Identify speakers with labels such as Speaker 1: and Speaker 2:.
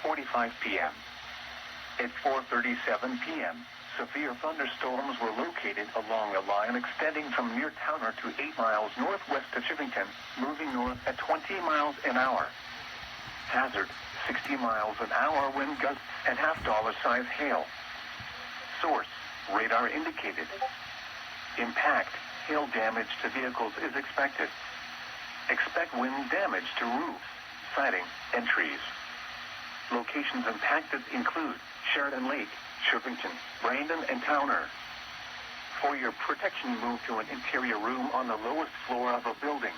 Speaker 1: 6:45 p.m. At 4:37 p.m., severe thunderstorms were located along a line extending from near Towner to 8 miles northwest of Chivington, moving north at 20 miles an hour. Hazard, 60 miles an hour wind gusts and half-dollar size hail. Source, radar indicated. Impact, hail damage to vehicles is expected. Expect wind damage to roofs, siding, and trees. Locations impacted include Sheridan Lake, Chivington, Brandon, and Towner. For your protection, move to an interior room on the lowest floor of a building.